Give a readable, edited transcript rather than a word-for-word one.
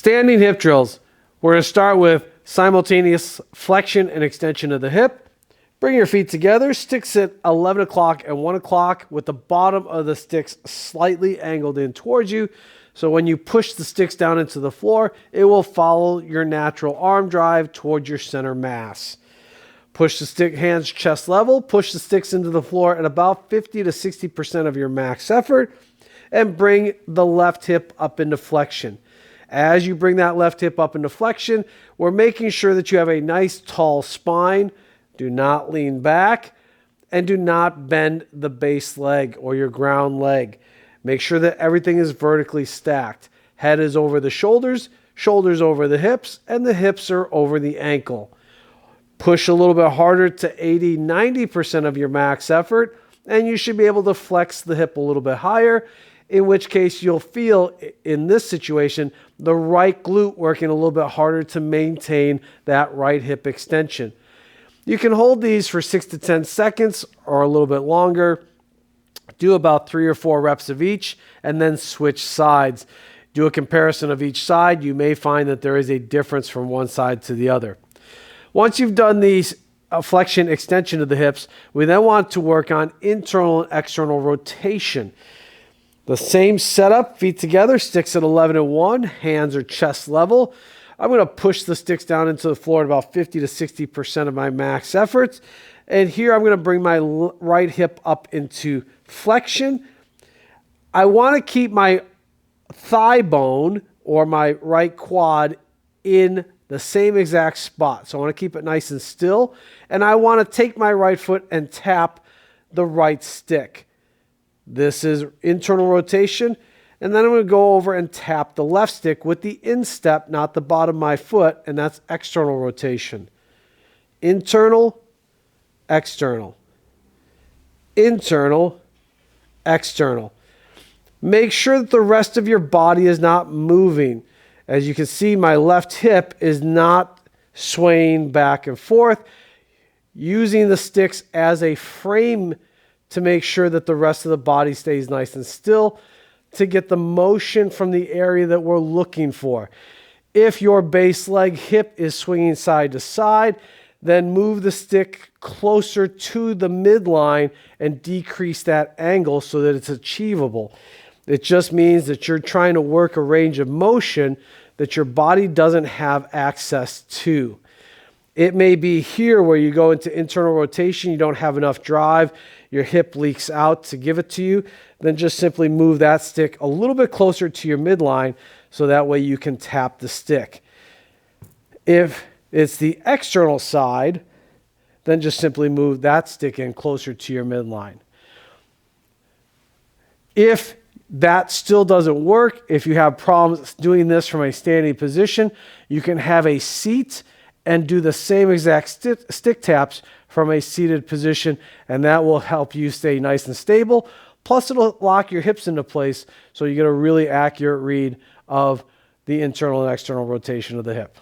Standing hip drills. We're going to start with simultaneous flexion and extension of the hip. Bring your feet together, sticks at 11 o'clock and 1 o'clock with the bottom of the sticks slightly angled in towards you. So when you push the sticks down into the floor, it will follow your natural arm drive towards your center mass. Push the stick hands chest level, push the sticks into the floor at about 50 to 60% of your max effort, and bring the left hip up into flexion. As you bring that left hip up into flexion, we're making sure that you have a nice tall spine. Do not lean back and do not bend the base leg or your ground leg. Make sure that everything is vertically stacked. Head is over the shoulders, shoulders over the hips, and the hips are over the ankle. Push a little bit harder to 80-90% of your max effort, and you should be able to flex the hip a little bit higher, in which case you'll feel, in this situation, the right glute working a little bit harder to maintain that right hip extension. You can hold these for 6 to 10 seconds or a little bit longer. Do about 3 or 4 reps of each and then switch sides. Do a comparison of each side. You may find that there is a difference from one side to the other. Once you've done these flexion extension of the hips, we then want to work on internal and external rotation. The same setup, feet together, sticks at 11 and 1, hands are chest level. I'm going to push the sticks down into the floor at about 50 to 60% of my max efforts. And here I'm going to bring my right hip up into flexion. I want to keep my thigh bone or my right quad in the same exact spot. So I want to keep it nice and still. And I want to take my right foot and tap the right stick. This is internal rotation. And then I'm going to go over and tap the left stick with the instep, not the bottom of my foot, and that's external rotation. Internal, external. Internal, external. Make sure that the rest of your body is not moving. As you can see, my left hip is not swaying back and forth, using the sticks as a frame to make sure that the rest of the body stays nice and still, to get the motion from the area that we're looking for. If your base leg hip is swinging side to side, then move the stick closer to the midline and decrease that angle so that it's achievable. It just means that you're trying to work a range of motion that your body doesn't have access to. It may be here where you go into internal rotation, you don't have enough drive, your hip leaks out to give it to you, then just simply move that stick a little bit closer to your midline so that way you can tap the stick. If it's the external side, then just simply move that stick in closer to your midline. If that still doesn't work, if you have problems doing this from a standing position, you can have a seat and do the same exact stick taps from a seated position, and that will help you stay nice and stable. Plus, it'll lock your hips into place so you get a really accurate read of the internal and external rotation of the hip.